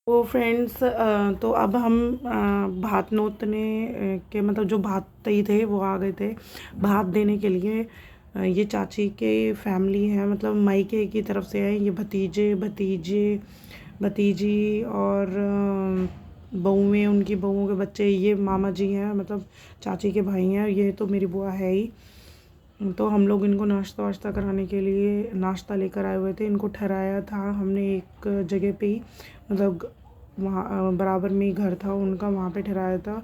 तो फ्रेंड्स तो अब हम भात नोतने के मतलब जो भात थे वो आ गए थे भात देने के लिए। ये चाची के फैमिली है, मतलब मायके की तरफ से है। ये भतीजे भतीजे भतीजी और बहुएं, उनकी बहुओं के बच्चे, ये मामा जी हैं, मतलब चाची के भाई हैं। ये तो मेरी बुआ है ही। तो हम लोग इनको नाश्ता वाश्ता कराने के लिए नाश्ता लेकर आए हुए थे। इनको ठहराया था हमने एक जगह पे ही, मतलब वहाँ बराबर में ही घर था उनका, वहाँ पे ठहराया था।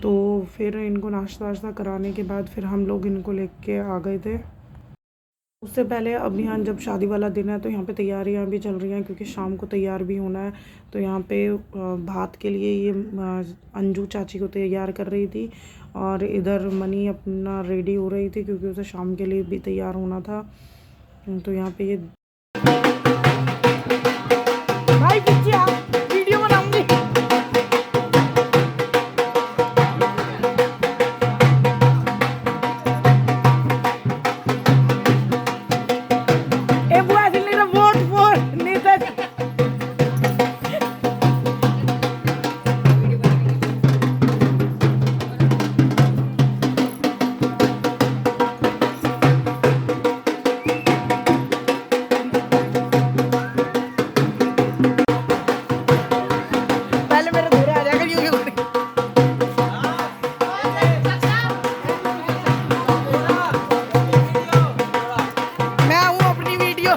तो फिर इनको नाश्ता वाश्ता कराने के बाद फिर हम लोग इनको लेके आ गए थे। उससे पहले अब यहाँ जब शादी वाला दिन है तो यहाँ पे तैयारियाँ भी चल रही हैं, क्योंकि शाम को तैयार भी होना है। तो यहाँ पे भात के लिए ये अंजू चाची को तैयार कर रही थी, और इधर मनी अपना रेडी हो रही थी क्योंकि उसे शाम के लिए भी तैयार होना था। तो यहाँ पे ये भाई पीछे आ, वीडियो बनाऊंगी। ए बुआ दिल्ली रे वोट वोट नहीं तो पहले मेरे धोरे आ जाएगा यूं यूं। मैं हूँ अपनी वीडियो,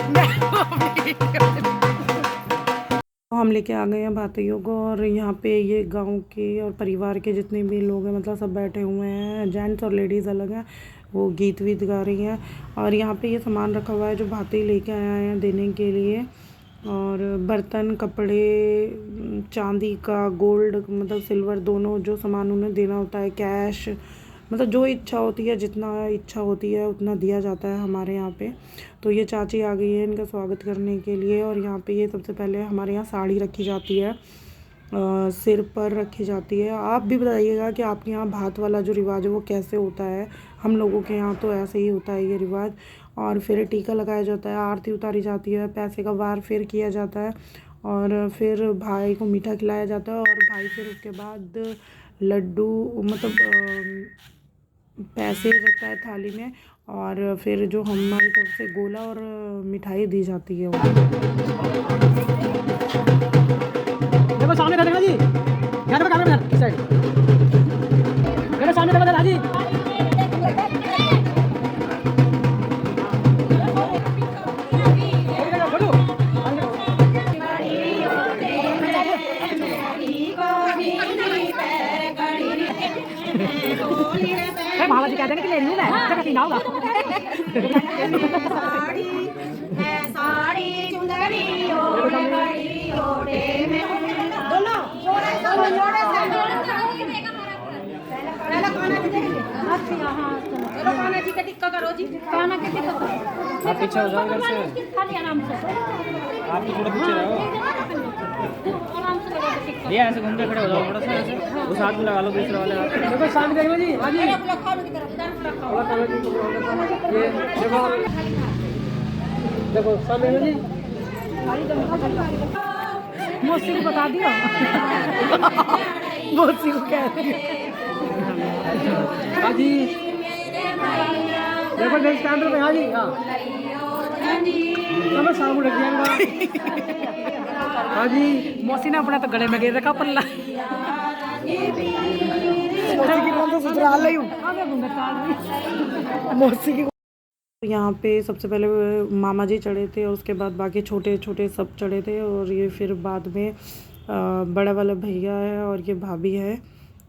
मैं हूँ अपनी वीडियो। हम लेके आ गए हैं भातियों को, और यहाँ पे ये गांव के और परिवार के जितने भी लोग हैं, मतलब सब बैठे हुए हैं। जेंट्स और लेडीज़ अलग हैं, वो गीत वीत गा रही हैं। और यहाँ पे ये सामान रखा हुआ है जो भाती लेके आए हैं देने के लिए। और बर्तन, कपड़े, चांदी का, गोल्ड मतलब सिल्वर, दोनों जो सामान उन्हें देना होता है, कैश, मतलब जो इच्छा होती है, जितना इच्छा होती है उतना दिया जाता है हमारे यहाँ पे। तो ये चाची आ गई है इनका स्वागत करने के लिए। और यहाँ पे ये सबसे पहले हमारे यहाँ साड़ी रखी जाती है, सिर पर रखी जाती है। आप भी बताइएगा कि आपके यहाँ भात वाला जो रिवाज है वो कैसे होता है। हम लोगों के यहाँ तो ऐसे ही होता है ये रिवाज। और फिर टीका लगाया जाता है, आरती उतारी जाती है, पैसे का वार फिर किया जाता है, और फिर भाई को मीठा खिलाया जाता है। और भाई फिर उसके बाद लड्डू, मतलब पैसे रखता है थाली में, और फिर जो हमारी तरफ से गोला और मिठाई दी जाती है देखो सामने देखना जी, यहाँ देखो कैमरा में, इस साइड देखो सामने देखो दादा जी। भाला जी कह देंगे कि ले रही हूँ मैं, जगह पीना होगा। साड़ी चुंदरी ओढ़े में दोनों जोड़े पहला खाना जी देंगे। अच्छा हां चलो खाना जी का टिक्का करो जी, खाना के टिक्का करो। आप पीछे हो जाओ इधर से, खाली आराम से आप भी थोड़ा पीछे रहो, आराम से करो टिक्का। ये ऐसे घूम के खड़े हो जाओ थोड़ा सा ऐसे, उस हाथ में लगा लो दूसरे वाले हाथ। देखो सामने देखो जी, हां जी खाओ की तरफ इधर रखो, ये देखो देखो सामने जी। मौसी को बता दियो, मौसी को कह दियो। हाँ जी देखो नेक्स्ट कैमरे पे, हाँ जी हाँ तो मैं सामने लग जाऊंगा। हाँ जी मौसी ने अपना तो गले में गिर रखा पल्ला, मौसी की कौन सा ससुराल है यूं मौसी की। यहाँ पे सबसे पहले मामा जी चढ़े थे, और उसके बाद बाकी छोटे छोटे सब चढ़े थे, और ये फिर बाद में बड़ा वाला भैया है और ये भाभी है,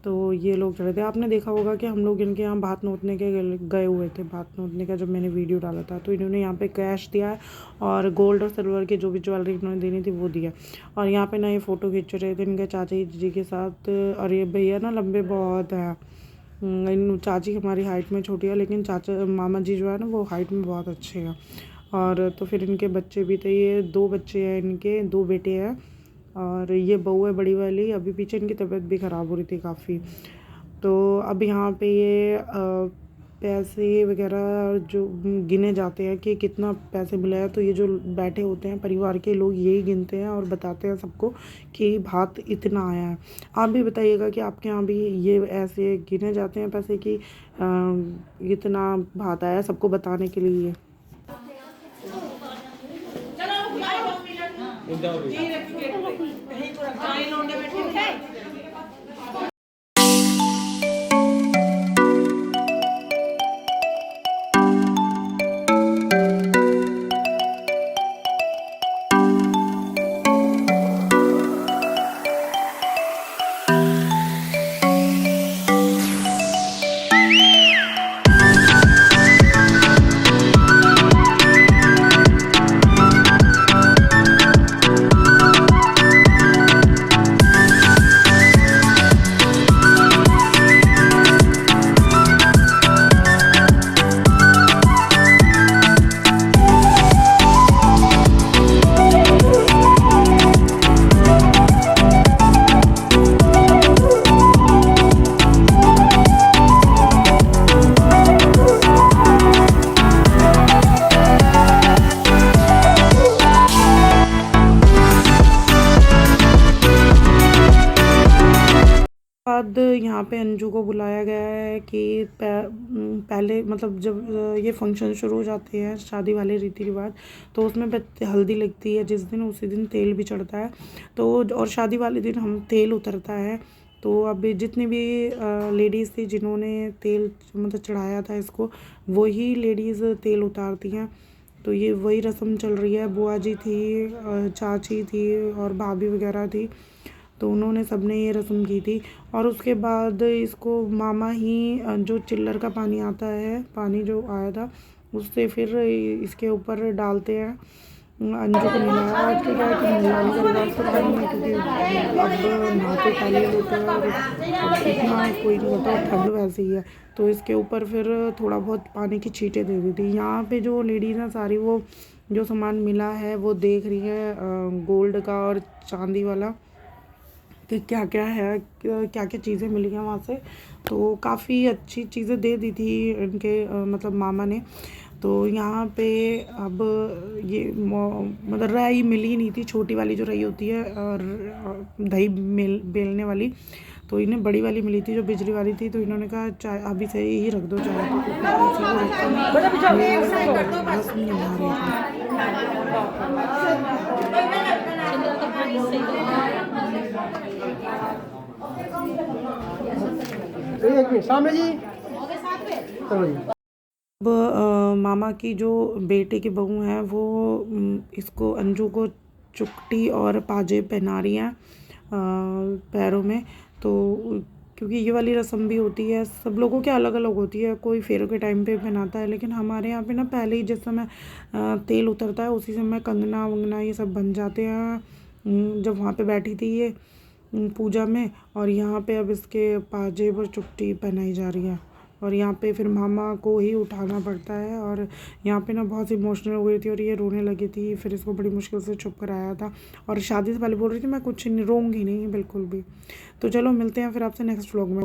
तो ये लोग चढ़े थे। आपने देखा होगा कि हम लोग इनके यहाँ भात नोतने के गए हुए थे, भात नोतने का जब मैंने वीडियो डाला था, तो इन्होंने यहाँ पे कैश दिया है, और गोल्ड और सिल्वर की जो भी ज्वेलरी इन्होंने देनी थी वो दिया। और यहाँ पे ना ये फ़ोटो खींच रहे थे इनके चाचा जी के साथ। और ये भैया ना लंबे बहुत हैं, इन चाची हमारी हाइट में छोटी है, लेकिन चाचा मामा जी जो है ना वो हाइट में बहुत अच्छे हैं। और तो फिर इनके बच्चे भी थे, ये 2 बच्चे हैं, इनके 2 बेटे हैं, और ये बहू है बड़ी वाली। अभी पीछे इनकी तबीयत भी ख़राब हो रही थी काफ़ी। तो अब यहाँ पे ये पैसे वगैरह जो गिने जाते हैं कि कितना पैसे मिला है, तो ये जो बैठे होते हैं परिवार के लोग यही गिनते हैं और बताते हैं सबको कि भात इतना आया है। आप भी बताइएगा कि आपके यहाँ भी ये ऐसे गिने जाते हैं पैसे कि इतना भात आया, सबको बताने के लिए। बाद यहाँ पे अंजू को बुलाया गया है कि पहले मतलब जब ये फंक्शन शुरू हो जाते हैं शादी वाले रीति रिवाज, तो उसमें हल्दी लगती है जिस दिन, उसी दिन तेल भी चढ़ता है। तो और शादी वाले दिन हम तेल उतरता है। तो अब जितनी भी लेडीज़ थी जिन्होंने तेल मतलब चढ़ाया था इसको, वही लेडीज़ तेल उतारती हैं। तो ये वही रस्म चल रही है। बुआ जी थी, चाची थी और भाभी वगैरह थी, तो उन्होंने सबने ये रस्म की थी। और उसके बाद इसको मामा ही जो चिल्लर का पानी आता है, पानी जो आया था उससे फिर इसके ऊपर डालते हैं। अंजू को नहलाया। आज के क्या है कि नहलाने का रिवाज तो कम है, क्योंकि अब नहाते पहले ही होते हैं और इतना कोई नहीं होता, ठंड वैसे ही है। तो इसके ऊपर फिर थोड़ा बहुत पानी की छींटें दे दी थी। यहाँ पे जो लेडीज़ हैं सारी वो जो सामान मिला है वो देख रही है, गोल्ड का और चांदी वाला, कि क्या क्या है, क्या क्या चीज़ें मिली हैं वहाँ से। तो काफ़ी अच्छी चीज़ें दे दी थी इनके मतलब मामा ने। तो यहाँ पे अब ये मतलब रही मिली नहीं थी, छोटी वाली जो रही होती है और दही बेलने वाली, तो इन्हें बड़ी वाली मिली थी जो बिजली वाली थी। तो इन्होंने कहा चाय अभी से ही रख दो चाय, सामने जी चलो जी। अब मामा की जो बेटे की बहू हैं वो इसको अंजू को चुकटी और पाजे पहना रही हैं पैरों में। तो क्योंकि ये वाली रस्म भी होती है, सब लोगों के अलग अलग होती है, कोई फेरों के टाइम पे पहनाता है, लेकिन हमारे यहाँ पे ना पहले ही जिस समय तेल उतरता है उसी समय कंगना वंगना ये सब बन जाते हैं। जब वहाँ पे बैठी थी ये पूजा में, और यहाँ पे अब इसके पाजेब और चुकटी पहनाई जा रही है। और यहाँ पे फिर मामा को ही उठाना पड़ता है। और यहाँ पे ना बहुत इमोशनल हो गई थी और ये रोने लगी थी। फिर इसको बड़ी मुश्किल से चुप कराया था, और शादी से पहले बोल रही थी मैं कुछ नहीं रोऊंगी नहीं बिल्कुल भी। तो चलो मिलते हैं फिर आपसे नेक्स्ट व्लॉग में।